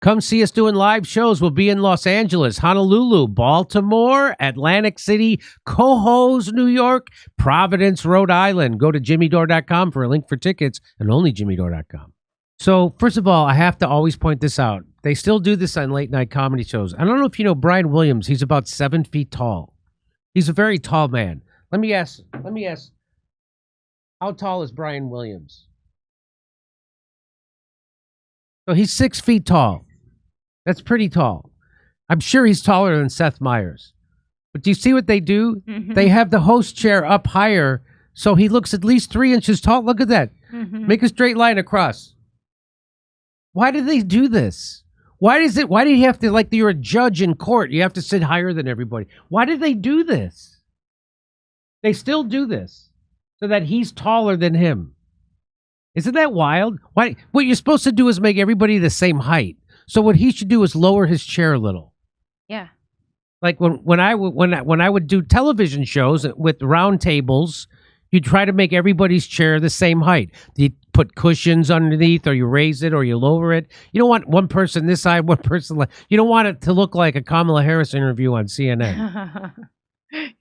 Come see us doing live shows. We'll be in Los Angeles, Honolulu, Baltimore, Atlantic City, Cohoes, New York, Providence, Rhode Island. Go to jimmydore.com for a link for tickets, and only jimmydore.com. So, first of all, I have to always point this out. They still do this on late night comedy shows. I don't know if you know Brian Williams. He's about 7 feet tall. He's a very tall man. Let me ask, how tall is Brian Williams? So he's 6 feet tall. That's pretty tall. I'm sure he's taller than Seth Meyers. But do you see what they do? Mm-hmm. They have the host chair up higher, so he looks at least 3 inches tall. Look at that. Mm-hmm. Make a straight line across. Why do they do this? Why do you have to, like you're a judge in court, you have to sit higher than everybody? Why do they do this? They still do this so that he's taller than him. Isn't that wild? Why? What you're supposed to do is make everybody the same height. So what he should do is lower his chair a little. Yeah. Like when I would do television shows with round tables, you try to make everybody's chair the same height. You put cushions underneath, or you raise it, or you lower it. You don't want one person this side, one person like. You don't want it to look like a Kamala Harris interview on CNN.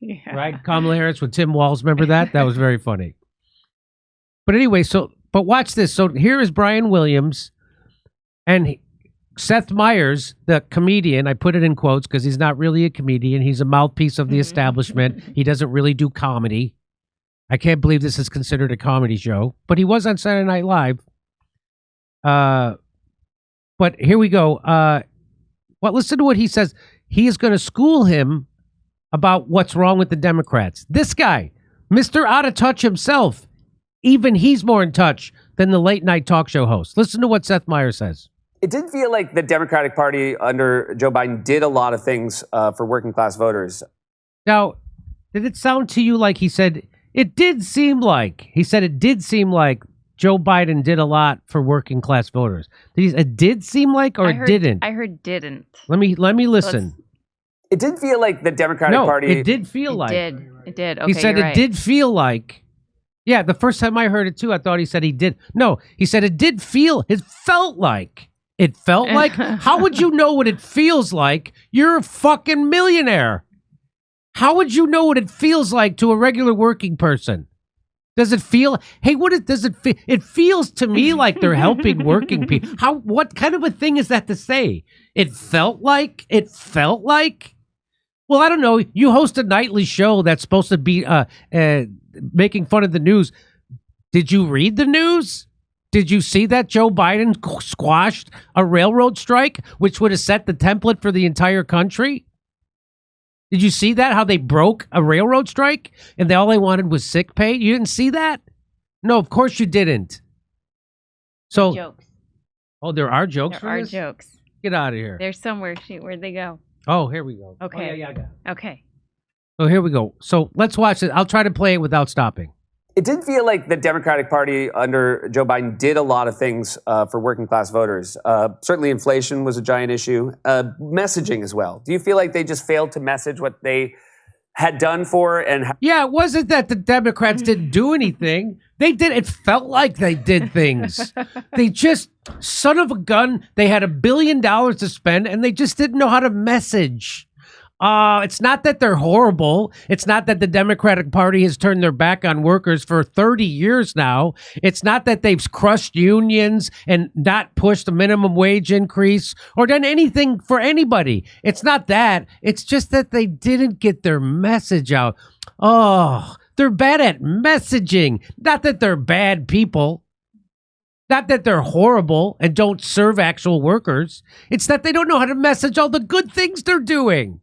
Yeah. Right? Kamala Harris with Tim Walz. Remember that? That was very funny. But anyway, but watch this. So here is Brian Williams and Seth Meyers, the comedian. I put it in quotes because he's not really a comedian. He's a mouthpiece of the establishment. He doesn't really do comedy. I can't believe this is considered a comedy show, but he was on Saturday Night Live. But here we go. Listen to what he says. He is going to school him about what's wrong with the Democrats. This guy, Mr. Out of Touch himself, even he's more in touch than the late night talk show host. Listen to what Seth Meyers says. It did feel like the Democratic Party under Joe Biden did a lot of things for working class voters. Now, did it sound to you like he said, it did seem like, Joe Biden did a lot for working class voters? It did seem like, or it didn't? I heard didn't. Let me listen. It did feel like the Democratic Party. It did feel like. It did. Okay, he said it did feel like. Yeah, the first time I heard it too, I thought he said he did. No, he said it felt like. It felt like? How would you know what it feels like? You're a fucking millionaire. How would you know what it feels like to a regular working person? Does it feel? Hey, does it feel? It feels to me like they're helping working people. What kind of a thing is that to say? It felt like? Well, I don't know. You host a nightly show that's supposed to be making fun of the news. Did you read the news? Did you see that Joe Biden squashed a railroad strike, which would have set the template for the entire country? Did you see that? How they broke a railroad strike and all they wanted was sick pay? You didn't see that? No, of course you didn't. So, jokes. Oh, there are jokes. There are jokes. Get out of here. They're somewhere. Shoot, where'd they go? Oh, here we go. Okay. Oh, yeah. Okay. So here we go. So let's watch it. I'll try to play it without stopping. It did feel like the Democratic Party under Joe Biden did a lot of things for working class voters. Certainly inflation was a giant issue. Messaging as well. Do you feel like they just failed to message what they had done for? Yeah, it wasn't that the Democrats didn't do anything. They did. It felt like they did things. They just, son of a gun, they had $1 billion to spend and they just didn't know how to message. It's not that they're horrible. It's not that the Democratic Party has turned their back on workers for 30 years now. It's not that they've crushed unions and not pushed a minimum wage increase or done anything for anybody. It's not that. It's just that they didn't get their message out. Oh, they're bad at messaging. Not that they're bad people. Not that they're horrible and don't serve actual workers. It's that they don't know how to message all the good things they're doing.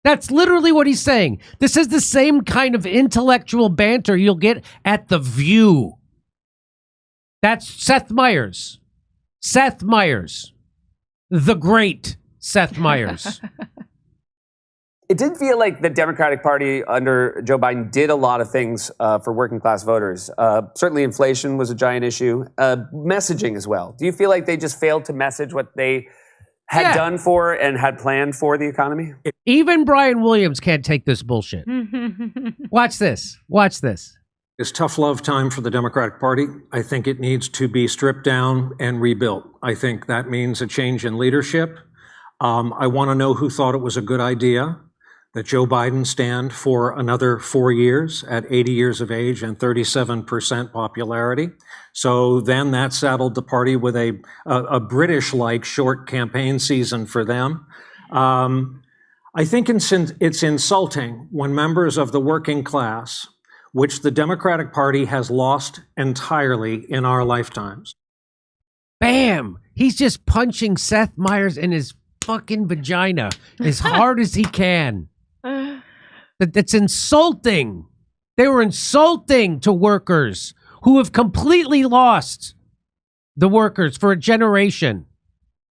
That's literally what he's saying. This is the same kind of intellectual banter you'll get at The View. That's Seth Meyers. Seth Meyers. The great Seth Meyers. It did feel like the Democratic Party under Joe Biden did a lot of things for working class voters. Certainly inflation was a giant issue. Messaging as well. Do you feel like they just failed to message what they had done for and had planned for the economy? Even Brian Williams can't take this bullshit. Watch this. It's tough love time for the Democratic Party. I think it needs to be stripped down and rebuilt. I think that means a change in leadership. I want to know who thought it was a good idea that Joe Biden stand for another 4 years at 80 years of age and 37% popularity. So then that saddled the party with a British-like short campaign season for them. I think it's insulting when members of the working class, which the Democratic Party has lost entirely in our lifetimes. Bam! He's just punching Seth Meyers in his fucking vagina as hard as he can. That's insulting. They were insulting to workers who have completely lost the workers for a generation.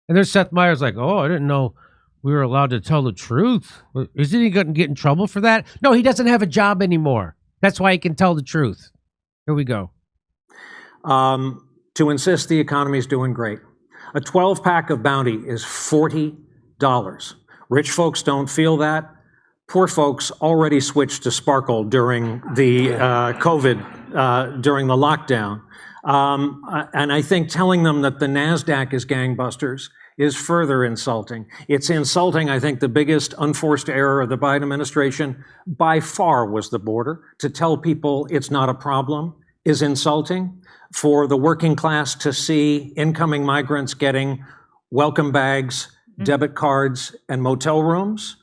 And there's Seth Meyers like, oh, I didn't know we were allowed to tell the truth. Isn't he going to get in trouble for that? No, he doesn't have a job anymore. That's why he can tell the truth. Here we go. To insist the economy is doing great. A 12-pack of Bounty is $40. Rich folks don't feel that. Poor folks already switched to Sparkle during the COVID, during the lockdown. And I think telling them that the NASDAQ is gangbusters is further insulting. It's insulting. I think the biggest unforced error of the Biden administration by far was the border. To tell people it's not a problem is insulting. For the working class to see incoming migrants getting welcome bags, debit cards, and motel rooms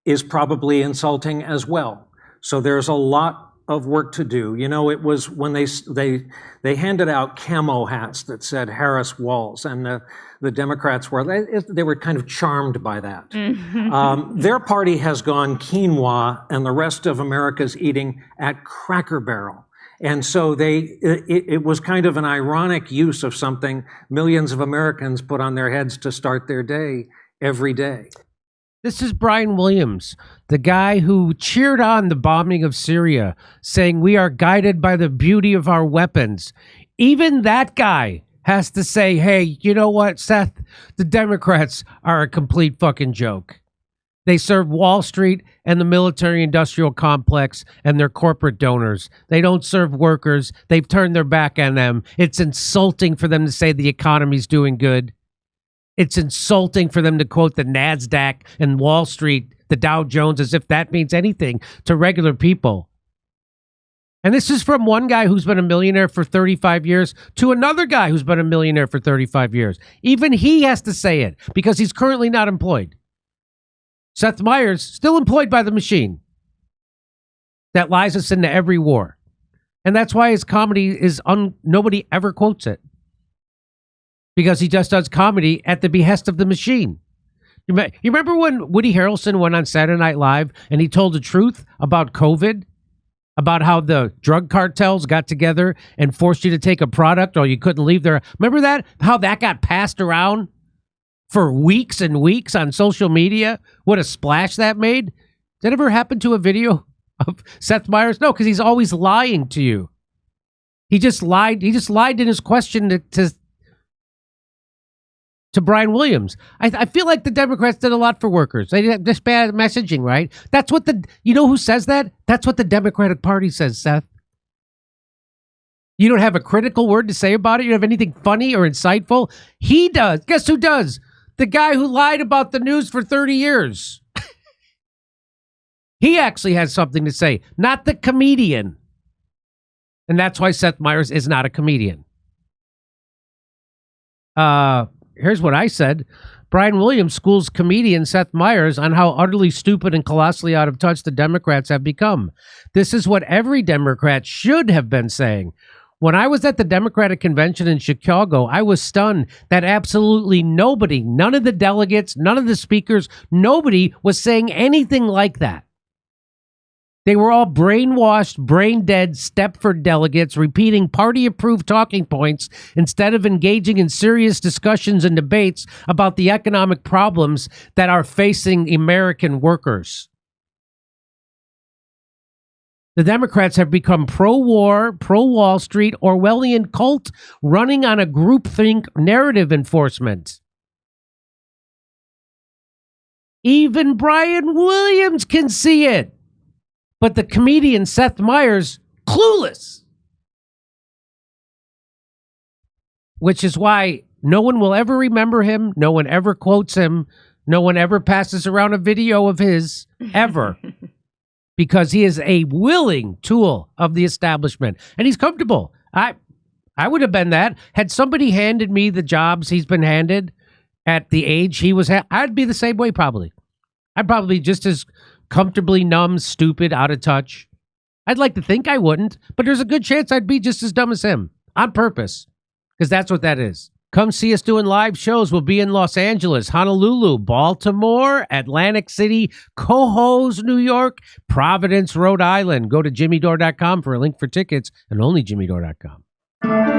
is probably insulting as well. So there's a lot of work to do. You know, it was when they handed out camo hats that said Harris Walls, and the Democrats they were kind of charmed by that. Their party has gone quinoa, and the rest of America's eating at Cracker Barrel. And so it was kind of an ironic use of something millions of Americans put on their heads to start their day every day. This is Brian Williams, the guy who cheered on the bombing of Syria, saying we are guided by the beauty of our weapons. Even that guy has to say, hey, you know what, Seth? The Democrats are a complete fucking joke. They serve Wall Street and the military-industrial complex and their corporate donors. They don't serve workers. They've turned their back on them. It's insulting for them to say the economy's doing good. It's insulting for them to quote the NASDAQ and Wall Street, the Dow Jones, as if that means anything to regular people. And this is from one guy who's been a millionaire for 35 years to another guy who's been a millionaire for 35 years. Even he has to say it because he's currently not employed. Seth Meyers, still employed by the machine that lies us into every war. And that's why his comedy is nobody ever quotes it. Because he just does comedy at the behest of the machine. You remember when Woody Harrelson went on Saturday Night Live and he told the truth about COVID? About how the drug cartels got together and forced you to take a product or you couldn't leave there. Remember that? How that got passed around for weeks and weeks on social media? What a splash that made. Did that ever happen to a video of Seth Meyers? No, because he's always lying to you. He just lied. He just lied in his question to Brian Williams. I feel like the Democrats did a lot for workers. They did this bad messaging, right? That's what you know who says that? That's what the Democratic Party says, Seth. You don't have a critical word to say about it? You don't have anything funny or insightful? He does. Guess who does? The guy who lied about the news for 30 years. He actually has something to say, not the comedian. And that's why Seth Meyers is not a comedian. Here's what I said. Brian Williams schools comedian Seth Meyers on how utterly stupid and colossally out of touch the Democrats have become. This is what every Democrat should have been saying. When I was at the Democratic convention in Chicago, I was stunned that absolutely nobody, none of the delegates, none of the speakers, nobody was saying anything like that. They were all brainwashed, brain-dead Stepford delegates repeating party-approved talking points instead of engaging in serious discussions and debates about the economic problems that are facing American workers. The Democrats have become pro-war, pro-Wall Street, Orwellian cult running on a groupthink narrative enforcement. Even Brian Williams can see it. But the comedian Seth Meyers Clueless. Which is why no one will ever remember him. No one ever quotes him. No one ever passes around a video of his, ever. Because he is a willing tool of the establishment. And he's comfortable. I would have been that. Had somebody handed me the jobs he's been handed at the age he was, I'd be the same way probably. I'd probably be just as comfortably numb, stupid, out of touch. I'd like to think I wouldn't, but there's a good chance I'd be just as dumb as him on purpose, because that's what that is. Come see us doing live shows. We'll be in Los Angeles, Honolulu, Baltimore, Atlantic City, Cohoes, New York, Providence, Rhode Island. Go to jimmydore.com for a link for tickets, and only jimmydore.com.